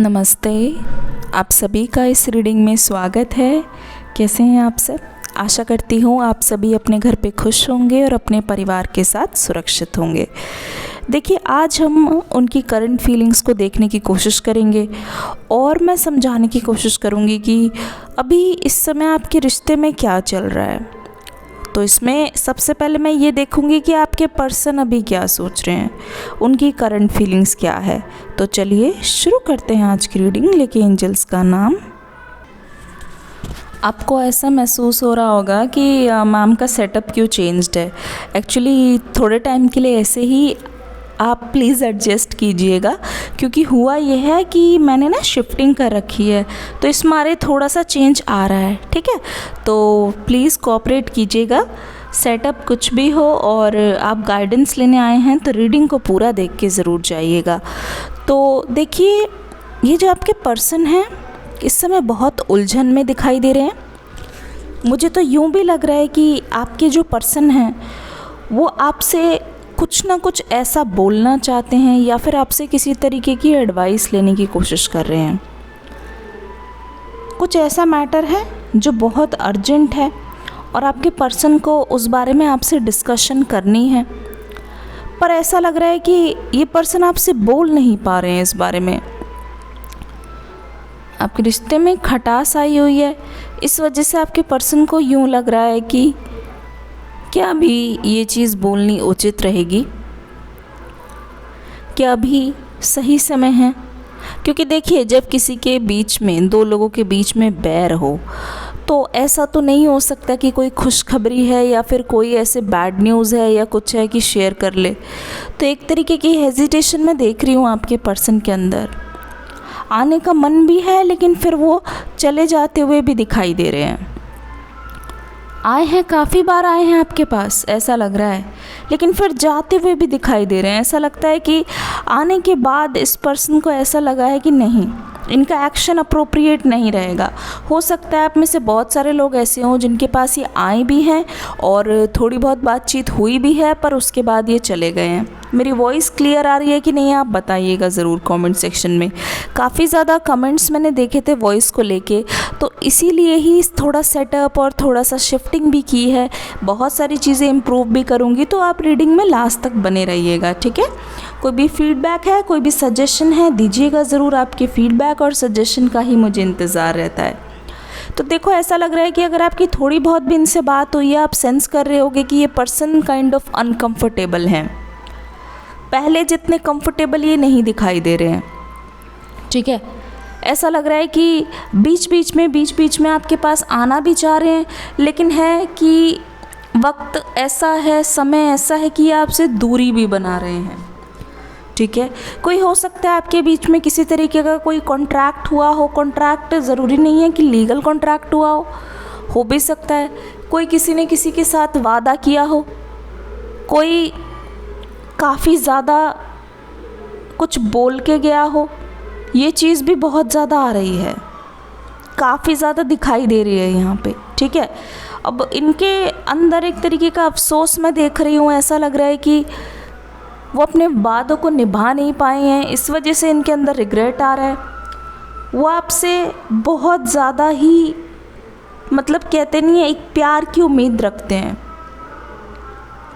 नमस्ते। आप सभी का इस रीडिंग में स्वागत है। कैसे हैं आप सब? आशा करती हूँ आप सभी अपने घर पे खुश होंगे और अपने परिवार के साथ सुरक्षित होंगे। देखिए, आज हम उनकी करंट फीलिंग्स को देखने की कोशिश करेंगे और मैं समझाने की कोशिश करूँगी कि अभी इस समय आपके रिश्ते में क्या चल रहा है। तो इसमें सबसे पहले मैं ये देखूंगी कि आपके पर्सन अभी क्या सोच रहे हैं, उनकी करंट फीलिंग्स क्या है। तो चलिए शुरू करते हैं आज की रीडिंग। लेके एंजल्स का नाम। आपको ऐसा महसूस हो रहा होगा कि मैम का सेटअप क्यों चेंज्ड है। एक्चुअली थोड़े टाइम के लिए ऐसे ही आप प्लीज़ एडजस्ट कीजिएगा, क्योंकि हुआ यह है कि मैंने ना शिफ्टिंग कर रखी है, तो इस मारे थोड़ा सा चेंज आ रहा है। ठीक है, तो प्लीज़ कोऑपरेट कीजिएगा। सेटअप कुछ भी हो और आप गाइडेंस लेने आए हैं तो रीडिंग को पूरा देख के ज़रूर जाइएगा। तो देखिए, ये जो आपके पर्सन हैं इस समय बहुत उलझन में दिखाई दे रहे हैं। मुझे तो यूँ भी लग रहा है कि आपके जो पर्सन हैं वो आपसे कुछ ना कुछ ऐसा बोलना चाहते हैं या फिर आपसे किसी तरीके की एडवाइस लेने की कोशिश कर रहे हैं। कुछ ऐसा मैटर है जो बहुत अर्जेंट है और आपके पर्सन को उस बारे में आपसे डिस्कशन करनी है, पर ऐसा लग रहा है कि ये पर्सन आपसे बोल नहीं पा रहे हैं इस बारे में। आपके रिश्ते में खटास आई हुई है, इस वजह से आपके पर्सन को यूँ लग रहा है कि क्या अभी ये चीज़ बोलनी उचित रहेगी, क्या अभी सही समय है। क्योंकि देखिए, जब किसी के बीच में, दो लोगों के बीच में बैर हो तो ऐसा तो नहीं हो सकता कि कोई खुशखबरी है या फिर कोई ऐसे बैड न्यूज़ है या कुछ है कि शेयर कर ले। तो एक तरीके की हेजिटेशन मैं देख रही हूँ आपके पर्सन के अंदर। आने का मन भी है लेकिन फिर वो चले जाते हुए भी दिखाई दे रहे हैं। आए हैं, काफ़ी बार आए हैं आपके पास ऐसा लग रहा है, लेकिन फिर जाते हुए भी दिखाई दे रहे हैं। ऐसा लगता है कि आने के बाद इस पर्सन को ऐसा लगा है कि नहीं, इनका एक्शन अप्रोप्रिएट नहीं रहेगा। हो सकता है आप में से बहुत सारे लोग ऐसे हों जिनके पास ये आए भी हैं और थोड़ी बहुत बातचीत हुई भी है, पर उसके बाद ये चले गए हैं। मेरी वॉइस क्लियर आ रही है कि नहीं, आप बताइएगा ज़रूर कमेंट सेक्शन में। काफ़ी ज़्यादा कमेंट्स मैंने देखे थे वॉइस को लेके, तो इसीलिए ही थोड़ा सेटअप और थोड़ा सा शिफ्टिंग भी की है। बहुत सारी चीज़ें इम्प्रूव भी करूँगी, तो आप रीडिंग में लास्ट तक बने रहिएगा। ठीक है, कोई भी फीडबैक है, कोई भी सजेशन है, दीजिएगा ज़रूर। आपके फीडबैक और सजेशन का ही मुझे इंतज़ार रहता है। तो देखो, ऐसा लग रहा है कि अगर आपकी थोड़ी बहुत भी इनसे बात हुई है, आप सेंस कर रहे होगे कि ये पर्सन काइंड ऑफ अनकंफर्टेबल हैं। पहले जितने कंफर्टेबल ये नहीं दिखाई दे रहे हैं। ठीक है, ऐसा लग रहा है कि बीच बीच में आपके पास आना भी चाह रहे हैं, लेकिन है कि वक्त ऐसा है, समय ऐसा है कि ये आपसे दूरी भी बना रहे हैं। ठीक है, कोई हो सकता है आपके बीच में किसी तरीके का कोई कॉन्ट्रैक्ट हुआ हो। कॉन्ट्रैक्ट ज़रूरी नहीं है कि लीगल कॉन्ट्रैक्ट हुआ हो भी सकता है। कोई किसी ने किसी के साथ वादा किया हो, कोई काफ़ी ज़्यादा कुछ बोल के गया हो। ये चीज़ भी बहुत ज़्यादा आ रही है, काफ़ी ज़्यादा दिखाई दे रही है यहाँ पे। ठीक है, अब इनके अंदर एक तरीके का अफसोस मैं देख रही हूँ। ऐसा लग रहा है कि वो अपने वादों को निभा नहीं पाए हैं, इस वजह से इनके अंदर रिग्रेट आ रहा है। वो आपसे बहुत ज़्यादा ही, मतलब कहते नहीं है, एक प्यार की उम्मीद रखते हैं।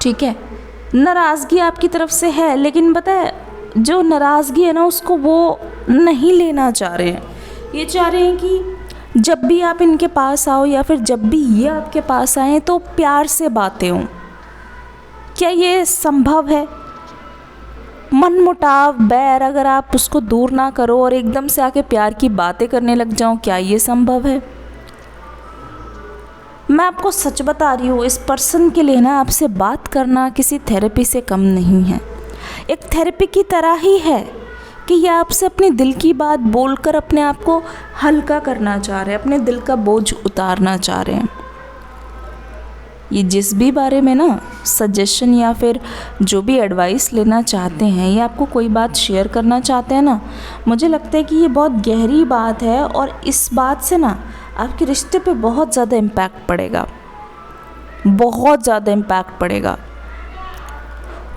ठीक है, नाराज़गी आपकी तरफ से है, लेकिन पता है जो नाराज़गी है ना, उसको वो नहीं लेना चाह रहे हैं। ये चाह रहे हैं कि जब भी आप इनके पास आओ या फिर जब भी ये आपके पास आए तो प्यार से बातें हों। क्या ये संभव है? मनमुटाव, बैर, अगर आप उसको दूर ना करो और एकदम से आके प्यार की बातें करने लग जाओ, क्या ये संभव है? मैं आपको सच बता रही हूँ, इस पर्सन के लिए ना आपसे बात करना किसी थेरेपी से कम नहीं है। एक थेरेपी की तरह ही है कि ये आपसे अपने दिल की बात बोलकर अपने आप को हल्का करना चाह रहे हैं, अपने दिल का बोझ उतारना चाह रहे हैं। ये जिस भी बारे में ना सजेशन या फिर जो भी एडवाइस लेना चाहते हैं, ये आपको कोई बात शेयर करना चाहते हैं ना, मुझे लगता है कि ये बहुत गहरी बात है और इस बात से ना आपके रिश्ते पे बहुत ज़्यादा इम्पैक्ट पड़ेगा, बहुत ज़्यादा इम्पैक्ट पड़ेगा।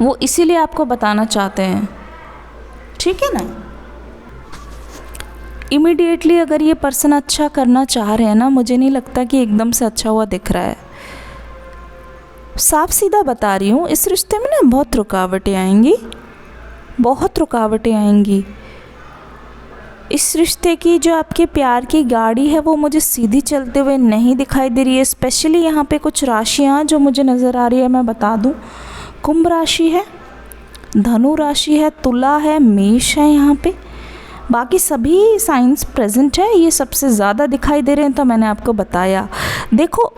वो इसीलिए आपको बताना चाहते हैं। ठीक है ना। इमीडिएटली अगर ये पर्सन अच्छा करना चाह रहे हैं ना, मुझे नहीं लगता कि एकदम से अच्छा हुआ दिख रहा है। साफ सीधा बता रही हूँ, इस रिश्ते में ना बहुत रुकावटें आएंगी, बहुत रुकावटें आएंगी। इस रिश्ते की जो आपके प्यार की गाड़ी है वो मुझे सीधी चलते हुए नहीं दिखाई दे रही है। स्पेशली यहाँ पे कुछ राशियाँ जो मुझे नज़र आ रही है, मैं बता दूँ, कुंभ राशि है, धनु राशि है, तुला है, मेष है यहाँ पे। बाकी सभी साइंस प्रेजेंट है, ये सबसे ज़्यादा दिखाई दे रहे हैं, तो मैंने आपको बताया। देखो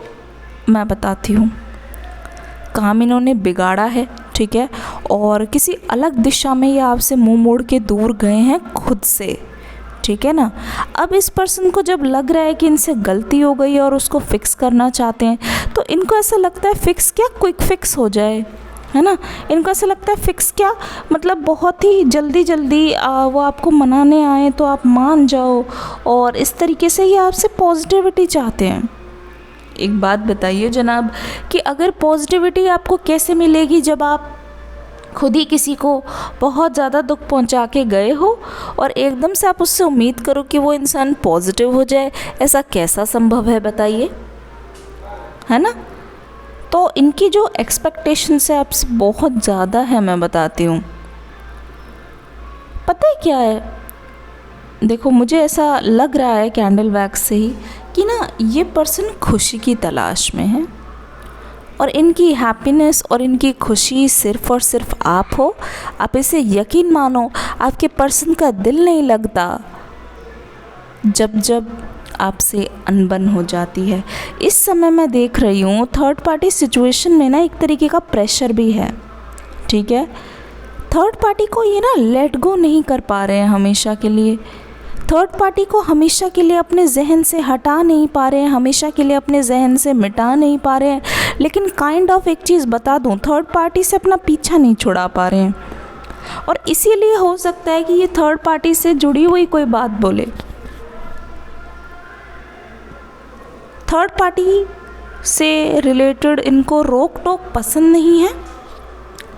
मैं बताती हूँ, काम इन्होंने बिगाड़ा है, ठीक है, और किसी अलग दिशा में ये आपसे मुंह मोड़ के दूर गए हैं खुद से, ठीक है ना। अब इस पर्सन को जब लग रहा है कि इनसे गलती हो गई और उसको फिक्स करना चाहते हैं, तो इनको ऐसा लगता है फिक्स क्या, क्विक फिक्स हो जाए, है ना। इनको ऐसा लगता है फिक्स क्या, मतलब बहुत ही जल्दी जल्दी वो आपको मनाने आए तो आप मान जाओ, और इस तरीके से ये आपसे पॉजिटिविटी चाहते हैं। एक बात बताइए जनाब कि अगर पॉजिटिविटी आपको कैसे मिलेगी जब आप खुद ही किसी को बहुत ज़्यादा दुख पहुंचा के गए हो और एकदम से आप उससे उम्मीद करो कि वो इंसान पॉजिटिव हो जाए, ऐसा कैसा संभव है बताइए, है ना। तो इनकी जो एक्सपेक्टेशंस है आपसे बहुत ज़्यादा है, मैं बताती हूँ। पता है क्या है, देखो मुझे ऐसा लग रहा है कैंडल वैक्स से ही कि ना ये पर्सन खुशी की तलाश में है, और इनकी हैप्पीनेस और इनकी खुशी सिर्फ़ और सिर्फ आप हो। आप इसे यकीन मानो, आपके पर्सन का दिल नहीं लगता जब जब आपसे अनबन हो जाती है। इस समय मैं देख रही हूँ थर्ड पार्टी सिचुएशन में ना एक तरीके का प्रेशर भी है, ठीक है। थर्ड पार्टी को ये ना लेट गो नहीं कर पा रहे हैं हमेशा के लिए, थर्ड पार्टी को हमेशा के लिए अपने जहन से हटा नहीं पा रहे हैं, हमेशा के लिए अपने जहन से मिटा नहीं पा रहे हैं। लेकिन काइंड ऑफ एक चीज़ बता दूं, थर्ड पार्टी से अपना पीछा नहीं छुड़ा पा रहे हैं, और इसीलिए हो सकता है कि ये थर्ड पार्टी से जुड़ी हुई कोई बात बोले। थर्ड पार्टी से रिलेटेड इनको रोक टोक पसंद नहीं है,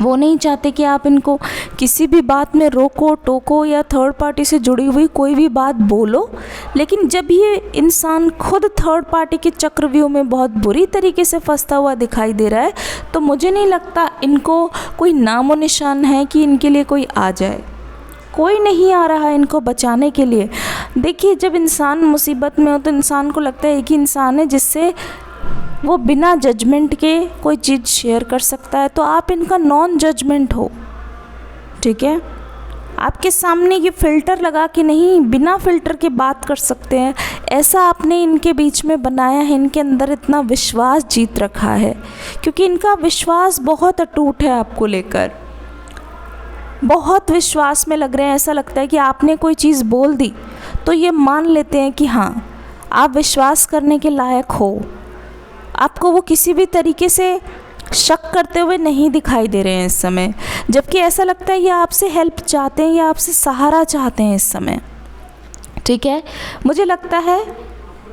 वो नहीं चाहते कि आप इनको किसी भी बात में रोको टोको या थर्ड पार्टी से जुड़ी हुई कोई भी बात बोलो। लेकिन जब ये इंसान खुद थर्ड पार्टी के चक्रव्यूह में बहुत बुरी तरीके से फंसता हुआ दिखाई दे रहा है, तो मुझे नहीं लगता इनको कोई नामो निशान है कि इनके लिए कोई आ जाए। कोई नहीं आ रहा है इनको बचाने के लिए। देखिए जब इंसान मुसीबत में हो तो इंसान को लगता है एक ही इंसान है जिससे वो बिना जजमेंट के कोई चीज़ शेयर कर सकता है, तो आप इनका नॉन जजमेंट हो, ठीक है। आपके सामने ये फ़िल्टर लगा के नहीं, बिना फ़िल्टर के बात कर सकते हैं, ऐसा आपने इनके बीच में बनाया है। इनके अंदर इतना विश्वास जीत रखा है क्योंकि इनका विश्वास बहुत अटूट है आपको लेकर, बहुत विश्वास में लग रहे हैं। ऐसा लगता है कि आपने कोई चीज़ बोल दी तो ये मान लेते हैं कि हाँ आप विश्वास करने के लायक हो। आपको वो किसी भी तरीके से शक करते हुए नहीं दिखाई दे रहे हैं इस समय, जबकि ऐसा लगता है ये आपसे हेल्प चाहते हैं या आपसे सहारा चाहते हैं इस समय, ठीक है। मुझे लगता है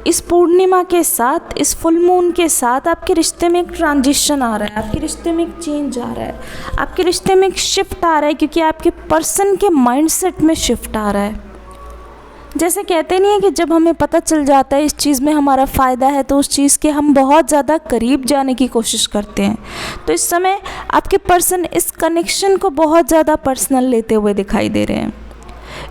इस पूर्णिमा के साथ, इस फुल मून के साथ आपके रिश्ते में एक ट्रांजिशन आ रहा है, आपके रिश्ते में एक चेंज आ रहा है, आपके रिश्ते में एक शिफ्ट आ रहा है, क्योंकि आपके पर्सन के माइंडसेट में शिफ्ट आ रहा है। जैसे कहते नहीं है कि जब हमें पता चल जाता है इस चीज़ में हमारा फ़ायदा है तो उस चीज़ के हम बहुत ज़्यादा करीब जाने की कोशिश करते हैं। तो इस समय आपके पर्सन इस कनेक्शन को बहुत ज़्यादा पर्सनल लेते हुए दिखाई दे रहे हैं,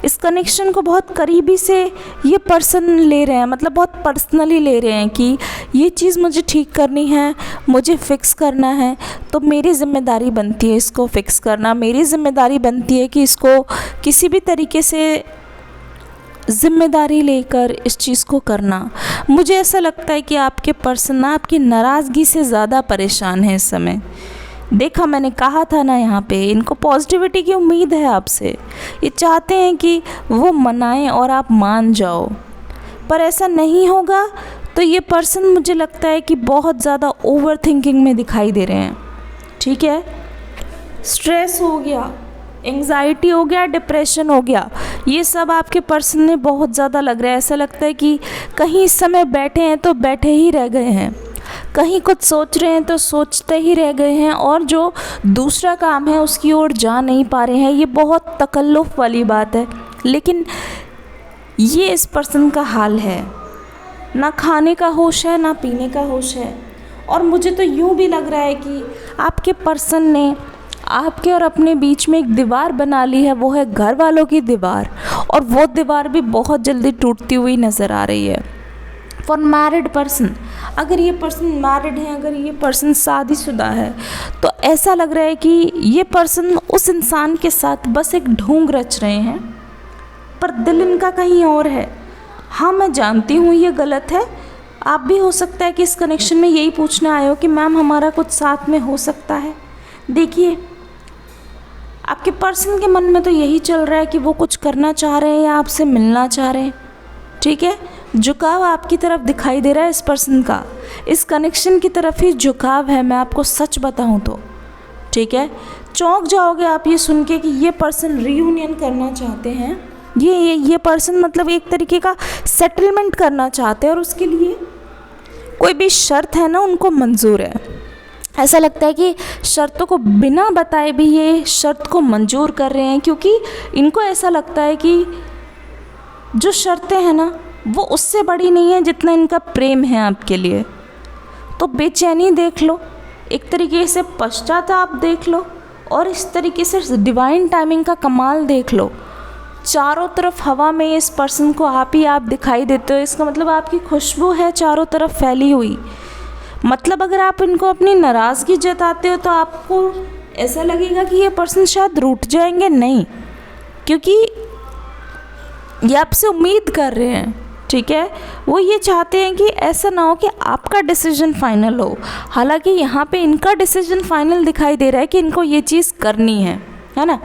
इस कनेक्शन को बहुत करीबी से ये पर्सन ले रहे हैं, मतलब बहुत पर्सनली ले रहे हैं कि ये चीज़ मुझे ठीक करनी है, मुझे फ़िक्स करना है, तो मेरी ज़िम्मेदारी बनती है इसको फ़िक्स करना, मेरी ज़िम्मेदारी बनती है कि इसको किसी भी तरीके से ज़िम्मेदारी लेकर इस चीज़ को करना। मुझे ऐसा लगता है कि आपके पर्सन ना आपकी नाराज़गी से ज़्यादा परेशान है इस समय। देखा, मैंने कहा था ना, यहाँ पे इनको पॉजिटिविटी की उम्मीद है आपसे। ये चाहते हैं कि वो मनाएं और आप मान जाओ, पर ऐसा नहीं होगा। तो ये पर्सन मुझे लगता है कि बहुत ज़्यादा ओवर थिंकिंग में दिखाई दे रहे हैं, ठीक है। स्ट्रेस हो गया, एंग्जाइटी हो गया, डिप्रेशन हो गया, ये सब आपके पर्सन में बहुत ज़्यादा लग रहा है। ऐसा लगता है कि कहीं इस समय बैठे हैं तो बैठे ही रह गए हैं, कहीं कुछ सोच रहे हैं तो सोचते ही रह गए हैं, और जो दूसरा काम है उसकी ओर जा नहीं पा रहे हैं। ये बहुत तकल्लुफ़ वाली बात है, लेकिन ये इस पर्सन का हाल है, ना खाने का होश है ना पीने का होश है। और मुझे तो यूँ भी लग रहा है कि आपके पर्सन ने आपके और अपने बीच में एक दीवार बना ली है, वो है घर वालों की दीवार, और वो दीवार भी बहुत जल्दी टूटती हुई नज़र आ रही है। फॉर मैरिड पर्सन, अगर ये पर्सन मैरिड है, अगर ये पर्सन शादीशुदा है, तो ऐसा लग रहा है कि ये पर्सन उस इंसान के साथ बस एक ढोंग रच रहे हैं, पर दिल इनका कहीं और है। हाँ, मैं जानती हूँ ये गलत है। आप भी हो सकता है कि इस कनेक्शन में यही पूछने आए हो कि मैम हमारा कुछ साथ में हो सकता है। देखिए, आपके पर्सन के मन में तो यही चल रहा है कि वो कुछ करना चाह रहे हैं या आपसे मिलना चाह रहे हैं, ठीक है। झुकाव आपकी तरफ दिखाई दे रहा है इस पर्सन का, इस कनेक्शन की तरफ ही झुकाव है, मैं आपको सच बताऊं तो, ठीक है। चौंक जाओगे आप ये सुन के कि ये पर्सन रीयूनियन करना चाहते हैं, ये पर्सन मतलब एक तरीके का सेटलमेंट करना चाहते हैं, और उसके लिए कोई भी शर्त है ना उनको मंजूर है। ऐसा लगता है कि शर्तों को बिना बताए भी ये शर्त को मंजूर कर रहे हैं, क्योंकि इनको ऐसा लगता है कि जो शर्तें हैं ना वो उससे बड़ी नहीं है जितना इनका प्रेम है आपके लिए। तो बेचैनी देख लो, एक तरीके से पश्चाताप देख लो, और इस तरीके से डिवाइन टाइमिंग का कमाल देख लो। चारों तरफ हवा में इस पर्सन को आप ही आप दिखाई देते हो, इसका मतलब आपकी खुशबू है चारों तरफ फैली हुई। मतलब अगर आप इनको अपनी नाराज़गी जताते हो तो आपको ऐसा लगेगा कि ये पर्सन शायद रूठ जाएंगे, नहीं, क्योंकि ये आपसे उम्मीद कर रहे हैं, ठीक है। वो ये चाहते हैं कि ऐसा ना हो कि आपका डिसीजन फाइनल हो। हालांकि यहाँ पे इनका डिसीजन फाइनल दिखाई दे रहा है कि इनको ये चीज़ करनी है ना,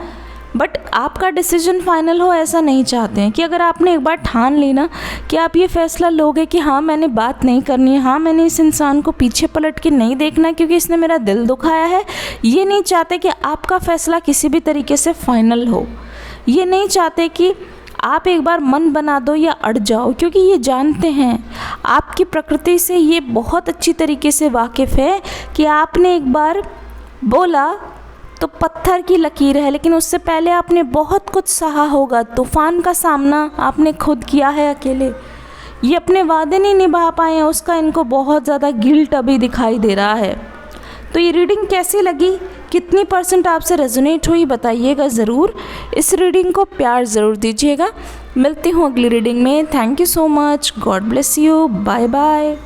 बट आपका डिसीजन फाइनल हो ऐसा नहीं चाहते हैं। कि अगर आपने एक बार ठान ली ना कि आप ये फैसला लोगे कि हाँ मैंने बात नहीं करनी है, हाँ मैंने इस इंसान को पीछे पलट के नहीं देखना क्योंकि इसने मेरा दिल दुखाया है, ये नहीं चाहते कि आपका फैसला किसी भी तरीके से फाइनल हो। ये नहीं चाहते कि आप एक बार मन बना दो या अड़ जाओ, क्योंकि ये जानते हैं आपकी प्रकृति से, ये बहुत अच्छी तरीके से वाकिफ़ है कि आपने एक बार बोला तो पत्थर की लकीर है, लेकिन उससे पहले आपने बहुत कुछ सहा होगा। तूफ़ान का सामना आपने खुद किया है अकेले। ये अपने वादे नहीं निभा पाए हैं, उसका इनको बहुत ज़्यादा गिल्ट अभी दिखाई दे रहा है। तो ये रीडिंग कैसी लगी, कितनी % आपसे रेजोनेट हुई, बताइएगा ज़रूर। इस रीडिंग को प्यार ज़रूर दीजिएगा। मिलती हूँ अगली रीडिंग में। Thank you so much. God bless you. Bye bye.